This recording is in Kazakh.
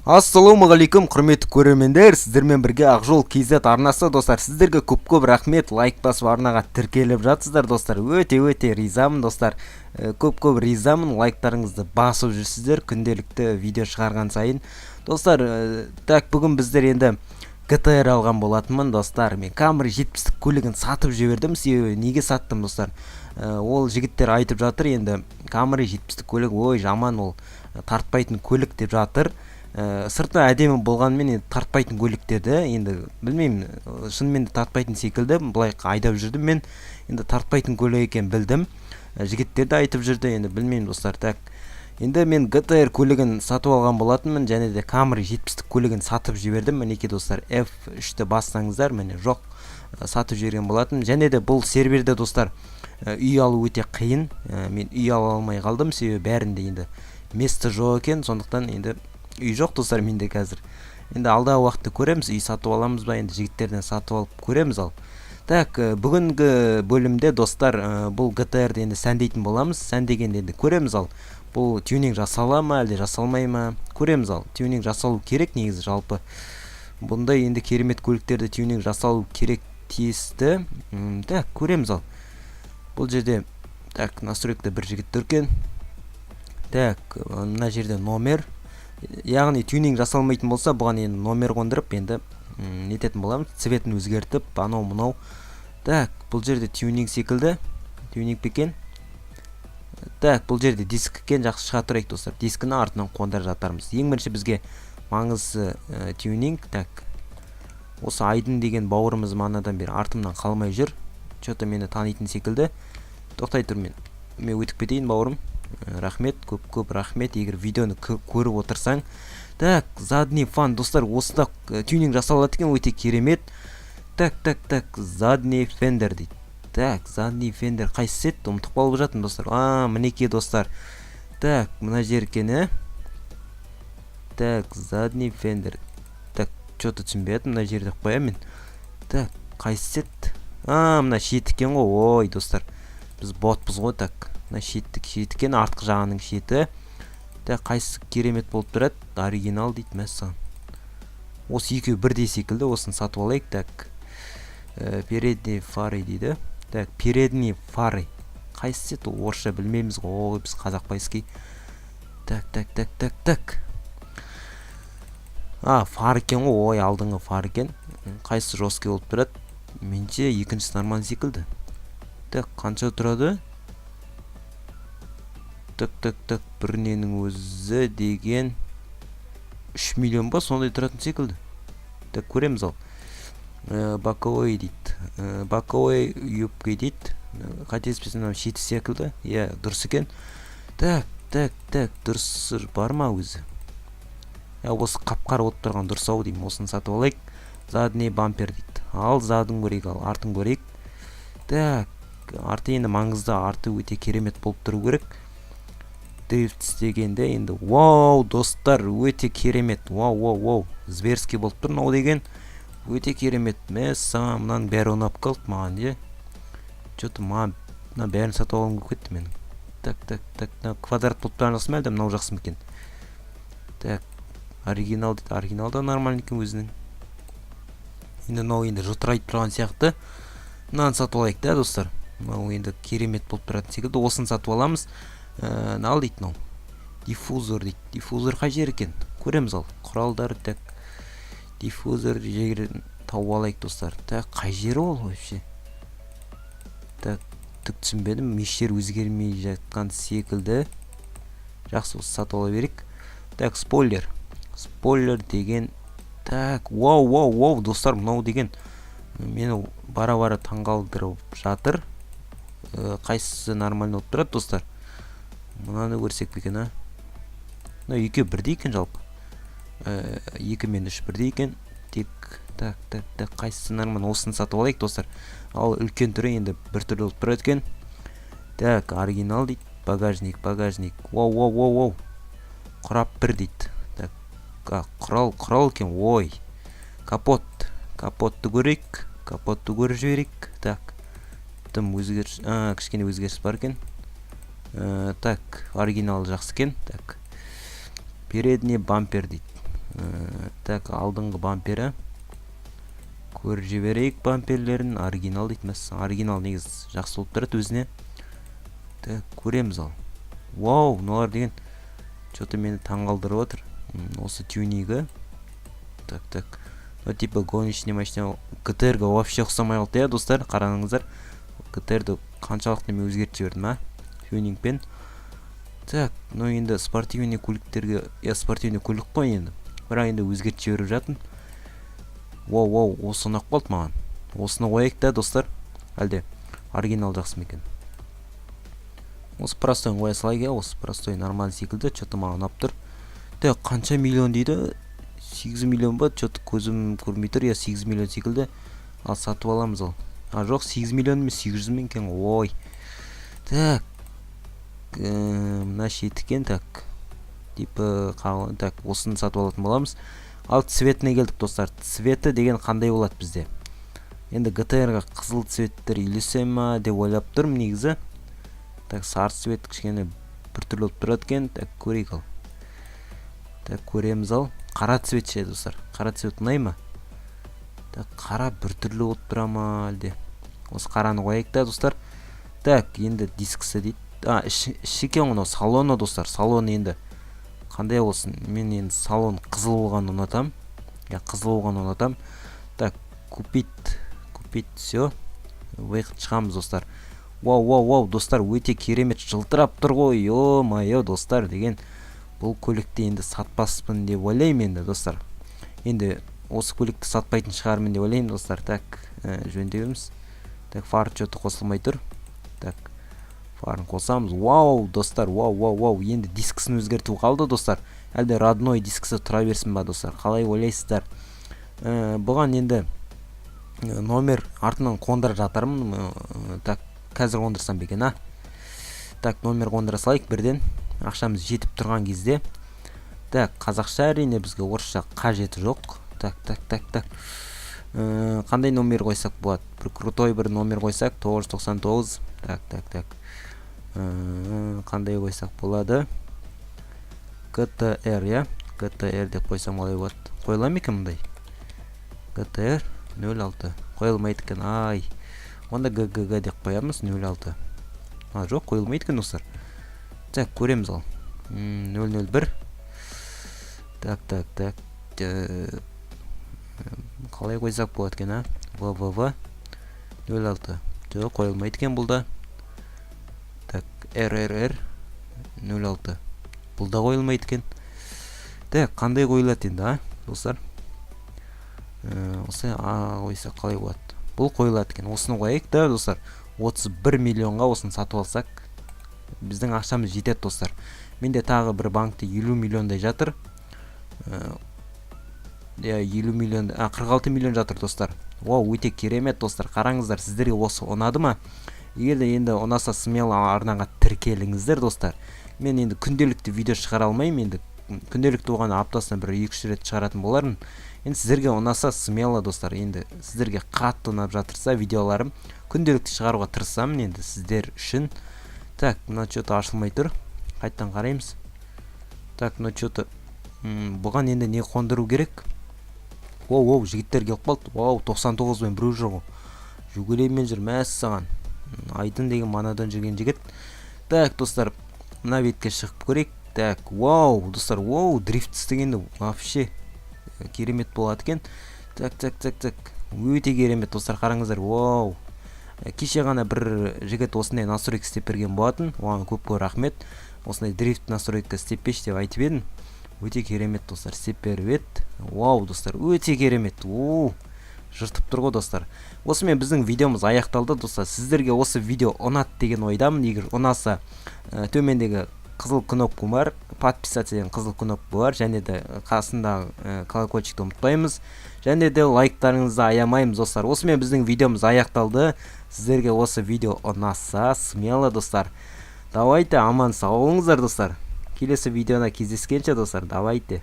Ассалаумағалейкум құрметті көрермендер, сіздермен бірге Ақжол KZ арнасы достар. Сіздерге көп рахмет, лайк басып арнаға тіркеліп жатсыздар достар. Өте ризамын достар. Көп ризамын, лайктарыңызды басып жүрсіздер күнделікті видео шығарған сайын. Достар, так бүгін біздер енді GTR алған болатынмын достар. Мен Camry 70-тік көлігін сатып жібердім. Себебі неге саттым достар? Ол жігіттер айтып жатыр, енді Camry 70-тік көлік ой жаман, ол тартпайтын көлік деп жатыр. Сырты әдемі болғанмен тартпайтын көліктерді енді білмеймін, шынымен де тартпайтын секілді. Былай айдап жүрдім мен, енді тартпайтын көлік екен білдім. Жігіттер де айтып жүрді, енді білмеймін достар. Так, енді мен GTR көлігін сатып алған болатынмын, және де Camry 70-тік көлігін сатып жібердім. Мінекей достар, F3-ті бассаңыздар, міне жоқ, сатып жіберген болатын. Және де бұл серверде достар үй алу өте қиын. Мен үй ала алмай қалдым, себебі бәрінде енді место жоқ екен. Сондықтан енді үй жоқ достар менде қазір. Енді алдағы уақытта көреміз, үй сатып аламыз ба, енді жігіттерден сатып алып көреміз ал. Так, бүгінгі бөлімде достар бұл GTR-ді енді сәндейтін боламыз. Сәндегенде енді көреміз ал. Бұл тюнинг жасала ма, әлде жасалмай ма? Көреміз ал. Тюнинг жасалу керек негізі жалпы. Бұндай енді керемет көліктерді тюнинг жасалу керек тиісті. Так, көреміз ал. Бұл жерде так, настройкада бір жігіт түркен. Так, мына жерде номер. Яғни тюнинг жасалмайтын болса, бұған енді номер қондырып, енді нететін боламыз, цветін өзгертіп, анау-мынау. Так, бұл жерде тюнинг секілді. Тюнинг бекен. Так, бұл жерде диск екен, жақсы шыға тұрайық достар. Дискіні артынан қондырып жатармыз. Ең бірінші бізге маңызды тюнинг. Так, осы Айдын деген бауырымыз манадан бері артымнан қалмай жүр. Что-то мені танитын секілді. Тоқтай тұр, мен өтіп кетейін бауырым. Рахмет, көп рахмет, егер видеоны көріп отырсаң. Так, задний фан достар, осында тюнинг жасалады екен, өте керемет. Так, задний фендер дейді. Так, задний фендер қайсы сет, ұмытып қалып жатырмын достар. Мінекей достар. Так, мына жер екен, Так, задний фендер. Так, что-то түсінбедім, мына жерде қоямын. Так, қайсы сет. Мына шет екен ғой, ой достар. Біз ботпыз ғой, так. Мына шеткен, артқы жағының шеті. Так, қайсы керемет болып тұрады. Оригинал дейді мәссаған. Осы екеуі бірдей секілді, осын сатып алайық. Так, передний фары дейді. Так, передний фары. Қайсы сет, орысша білмейміз ғой, біз қазақ байский. Так. Фар екен ғой, ой, алдыңғы фар екен. Қайсы жесткий болып тұрады. Менше екіншісі нормально секілді. Так, қанша тұрады? Так, біріненің өзі деген 3 миллион ба, сондай тұратын секілді. Так, көреміз ал. Боковой дейді. Боковой юбка дейді. Қателеспесем, шеті секілді. Дұрыс екен. Так, дұрыс бар ма өзі? Осы қап-қара от тұрған дұрыс ау деймін. Осын сатып алайық. Задний бампер дейді. Ал задың көрейік, ал артын көрейік. Так, арты енді маңызды, арты өте керемет болып тұру керек. Дрифт істегенде енді вау достар, өте керемет. Вау, зверский болып тұр мынау деген. Өте керемет. Мәссаған, мұнан бәрі ұнап қалды маған, же. Что-то маған бәрін сатып алғым келіп кетті менің. Так, квадрат болып тұрған жақсы ма, әлде мынау жақсы ма екен? Так, оригинал дейді. Оригинал да нормально екен өзінің. Енді мынау енді жұтырайып тұрған сияқты. Мынаны сатып алайық да достар. Мынау енді керемет болып тұратын секілді. Осын сатып аламыз. Ал дейді мынау. Диффузор дейді. Диффузор қай жер екен? Көреміз ал. Құралдар, так. Диффузор жерін тауып алайық достар. Так, қай жері ол вообще? Так, түк түсінбедім. Мештер өзгермей жатқан секілді. Жақсы, осы сатып ала берейік. Так, спойлер. Спойлер деген. Так, вау достар, мынау деген мені бара таңғалдырып жатыр. Қайсысы нормально болып тұрады достар? Мұнаны көрсек бекен, Мына екеу бірдей екен жалпы. 2 мен 3 бірдей екен. Так, қайсысы нормально? Осын сатып алайық достар. Ал үлкен түрі енді бір түрлі болып тұрады екен. Так, оригинал дейді. Багажник. Вау. Құрап бір дейді. Так, құрал екен, ой. Капотты көрейік. Капотты көріп жіберейік. Так, тым өзгеріс, кішкене өзгеріс бар екен. Так, оригинал жақсы екен. Так, передний бампер дейді. Так, алдыңғы бампері көріп жіберейік. Бамперлерін оригинал дейтміз. Оригинал негіз жақсы болып тұрады өзіне. Так, көреміз ал. Вау, мыналар деген что-то мені таңғалдырып отыр. Осы тюнигі. Так. Ну, типа гоночный машина. ГТР-ға вообще ұқсамай қалды, иә, достар. Қараңыздар. ГТР-ді қаншалықты мен өзгертіп жібердім, тюнингпен. Так, ну енді спортивный көліктерге, спортивный көлік қой енді. Бірақ енді өзгертіп жіберіп жатын. Вау, осы ұнап қалды маған. Осыны қояйық та, достар. Әлде оригинал жақсы ма екен? Осы простойын қоя салайық, осы простой нормальный секілді, что-то маған ұнап тұр. Так, қанша миллион дейді? 8 миллион ба? Что-то көзім көрмей тұр, 8 миллион секілді. Ал сатып аламыз ал. Жоқ, 8 миллион мен 800 мың екен. Ой. Так. Мына шетікен, так. Типа, так, осыны сатып алатын боламыз. Ал цветіне келдік, достар. Цветі деген қандай болады бізде? Енді ГТР-ға қызыл цветтер үйлесе ма деп ойлап тұрмын негізі. Так, сары цвет кішкене біртүрлі болып тұрады екен. Так, көрейік ал. Так, көреміз ал. Қара цвет ше, достар. Қара цвет ұнай ма? Так, қара біртүрлі болып тұра ма әлде? Осы қараны қояйық та, достар. Так, енді дискісі дейді. Ішекен оны, салоны, достар. Салон енді қандай болсын? Мен енді салон қызыл болған ұнатам. Қызыл болған ұнатам. Так, купить, все. Выход шығамыз, достар. Вау, достар, өте керемет жылтырап тұр ғой. Йо-майо, достар, деген бұл көлікті енді сатпаспын деп ойлаймын енді, достар. Енді осы көлікті сатпайтын шығармын деп ойлаймын, достар. Так, жөндеуіміз. Так, фар что-то қосылмай тұр. Так, фарын қосамыз. Вау, достар, вау. Енді дискісін өзгертіп қалды, достар. Әлде родной дискісі тұра берсін ба, достар. Қалай ойлайсыздар? Бұған енді номер артынан қондыра жатармын. Так, қазір қондырсам бекен, Так, номер қондыра салайық бірден. Ақшамыз жетіп тұрған кезде. Так, қазақша әрине бізге орысша қажеті жоқ. Так. Қандай номер қойсақ болады? Бір крутой бір номер қойсақ, 999. Так. Қандай қойсақ болады? ГТР, я? ГТР деп қойсам қалай болады? Қойыла ма екен мұндай? ГТР 06. Қойылмайды екен, ай. Онда ГГ деп қоямыз, 06. Жоқ, қойылмайды екен, достар. Так, көреміз ал. 001. Так. Қалай қойсақ болады екен, ВВВ 06. Жоқ, қойылмайды екен бұл да. Так, РРР 06. Бұл да қойылмайды екен. Так, қандай қойылады енді, достар? Осы қойсақ қалай болады? Бұл қойылады екен. Осыны қойайық та, достар. 31 миллионға осын сатып алсақ, біздің ақшамыз жетеді, достар. Менде тағы бір банкте 50 миллиондай жатыр. 50 миллион, 46 миллион жатыр, достар. Өте керемет, достар. Қараңыздар, сіздерге осы ұнады ма? Егер де енді ұнаса смело арнаға тіркеліңіздер, достар. Мен енді күнделікті видео шығара алмаймын, енді күнделікті оған аптасына бір 2-3 рет шығаратын болармын. Енді сіздерге ұнаса смело, достар. Енді сіздерге қатты ұнап жатырса видеоларым, күнделікті шығаруға тырысамын енді сіздер үшін. Так, мына что-то ашылмай тұр. Қайттан қараймыз. Так, мына что-то бұған енді не қондыру керек? Жігіттер келіп қалды. 99 мен біреу жүр ғой. Жүгіреймен жүр, мәссаған. Айдын деген манадан жүрген жігіт. Так, достар, мына бетке шығып көрейік. Так, достар, дрифт істегенде вообще керемет болады екен. Так. Өте керемет, достар, қараңыздар. Кеше ғана бір жігіт осындай настройка істеп берген болатын. Оған көп рахмет. Осындай дрифт настройка істеп берші деп айтып едім. Өте керемет, достар, істеп беріп еді. Достар, өте керемет. Жыртып тұр ғой, достар. Осымен біздің видеомыз аяқталды, достар. Сіздерге осы видео ұнат деген ойдамын. Егер ұнаса, төмендегі қызыл кнопка бар, подписаться деген қызыл кнопка бар, және де қасында колокольчикті ұмытпаймыз. Және де лайктарыңызды аямаймыз, достар. Осымен біздің видеомыз аяқталды. Сіздерге осы видео ұнаса, смело, достар. Давайте аман сау болыңыздар, достар. Келесі видеода кездескенше, достар. Давайте.